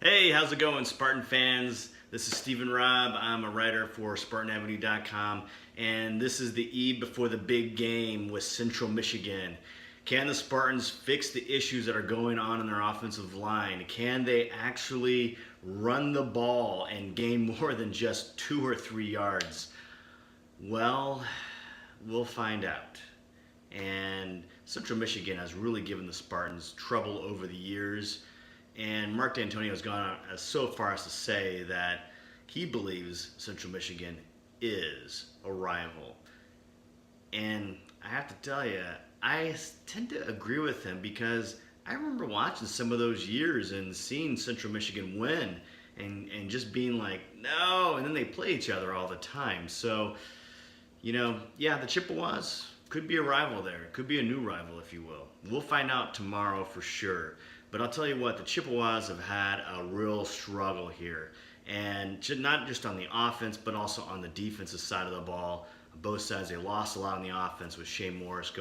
Hey, how's it going, Spartan fans? This is Stephen Robb. I'm a writer for SpartanAvenue.com, and this is the eve before the big game with Central Michigan. Can the Spartans fix the issues that are going on in their offensive line? Can they actually run the ball and gain more than just 2 or 3 yards? Well, we'll find out. And Central Michigan has really given the Spartans trouble over the years. And Mark D'Antonio has gone so far as to say that he believes Central Michigan is a rival. And I have to tell you, I tend to agree with him because I remember watching some of those years and seeing Central Michigan win and just being like, no, and then they play each other all the time. So, yeah, the Chippewas could be a rival there. Could be a new rival, if you will. We'll find out tomorrow for sure. But I'll tell you what, the Chippewas have had a real struggle here. And not just on the offense, but also on the defensive side of the ball. Both sides, they lost a lot on the offense with Shea Morris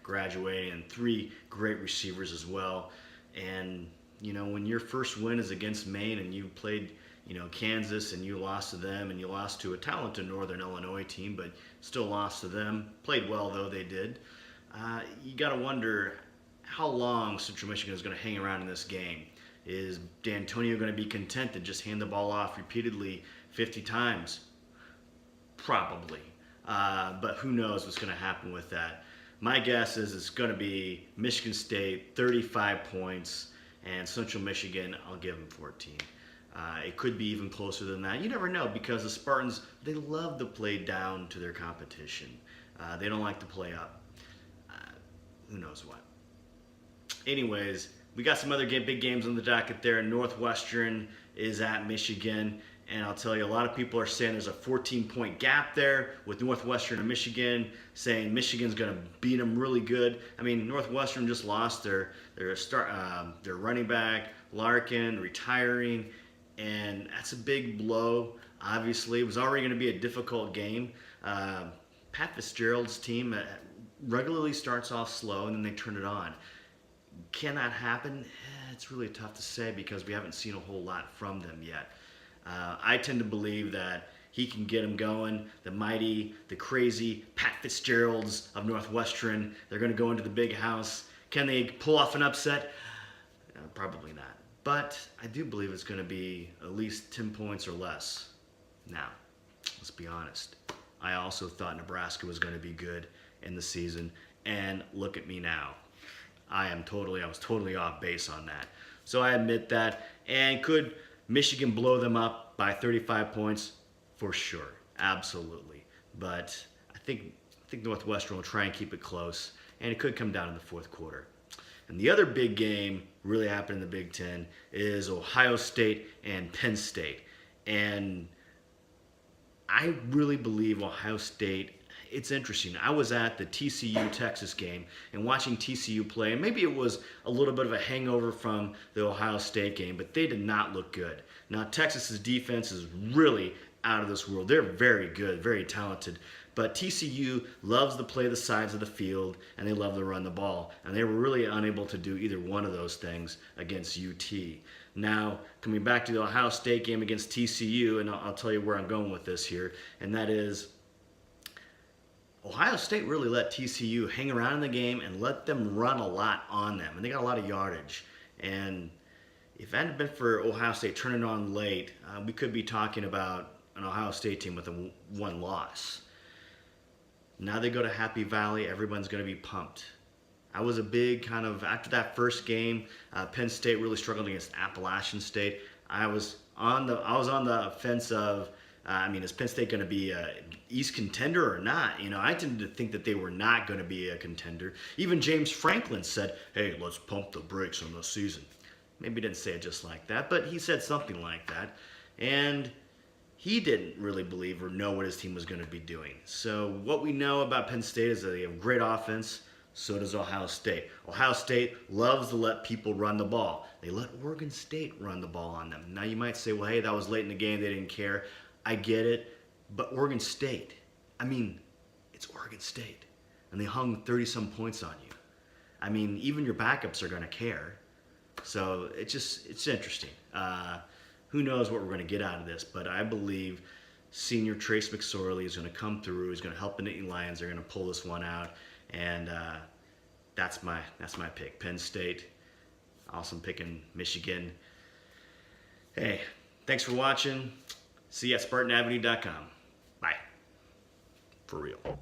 graduating, and 3 great receivers as well. And, when your first win is against Maine and you played, Kansas and you lost to them and you lost to a talented Northern Illinois team, but still lost to them. Played well, though, they did. You got to wonder how long Central Michigan is going to hang around in this game. Is D'Antonio going to be content to just hand the ball off repeatedly 50 times? Probably. But who knows what's going to happen with that. My guess is it's going to be Michigan State, 35 points, and Central Michigan, I'll give them 14. It could be even closer than that. You never know, because the Spartans, they love to play down to their competition. They don't like to play up. Who knows what. Anyways, we got some other big games on the docket there. Northwestern is at Michigan. And I'll tell you, a lot of people are saying there's a 14-point gap there with Northwestern and Michigan, saying Michigan's going to beat them really good. I mean, Northwestern just lost their running back, Larkin, retiring, and that's a big blow. Obviously, it was already going to be a difficult game. Pat Fitzgerald's team regularly starts off slow, and then they turn it on. Can that happen? It's really tough to say because we haven't seen a whole lot from them yet. I tend to believe that he can get them going. The mighty, the crazy Pat Fitzgeralds of Northwestern, they're going to go into the big house. Can they pull off an upset? Probably not. But I do believe it's going to be at least 10 points or less. Now, let's be honest. I also thought Nebraska was going to be good in the season, and look at me now. I was totally off base on that. So I admit that. And could Michigan blow them up by 35 points? For sure, absolutely. But I think Northwestern will try and keep it close, and it could come down in the fourth quarter. And the other big game really happened in the Big Ten is Ohio State and Penn State. And I really believe Ohio State. It's interesting. I was at the TCU-Texas game and watching TCU play, and maybe it was a little bit of a hangover from the Ohio State game, but they did not look good. Now, Texas's defense is really out of this world. They're very good, very talented, but TCU loves to play the sides of the field, and they love to run the ball, and they were really unable to do either one of those things against UT. Now, coming back to the Ohio State game against TCU, and I'll tell you where I'm going with this here, and that is Ohio State really let TCU hang around in the game and let them run a lot on them. And they got a lot of yardage. And if it hadn't been for Ohio State turning on late, we could be talking about an Ohio State team with a 1 loss. Now they go to Happy Valley, everyone's going to be pumped. I was a big after that first game, Penn State really struggled against Appalachian State. I was on the fence of, is Penn State going to be an East contender or not? I tended to think that they were not going to be a contender. Even James Franklin said, hey, let's pump the brakes on the season. Maybe he didn't say it just like that, but he said something like that. And he didn't really believe or know what his team was going to be doing. So what we know about Penn State is that they have great offense. So does Ohio State. Ohio State loves to let people run the ball. They let Oregon State run the ball on them. Now you might say, well, hey, that was late in the game. They didn't care. I get it. But Oregon State, it's Oregon State. And they hung 30-some points on you. Even your backups are going to care. So it's interesting. Who knows what we're going to get out of this, but I believe senior Trace McSorley is going to come through. He's going to help the Nittany Lions. They're going to pull this one out, and that's my pick. Penn State. Awesome picking Michigan. Hey, thanks for watching. See you at SpartanAvenue.com. Bye. For real.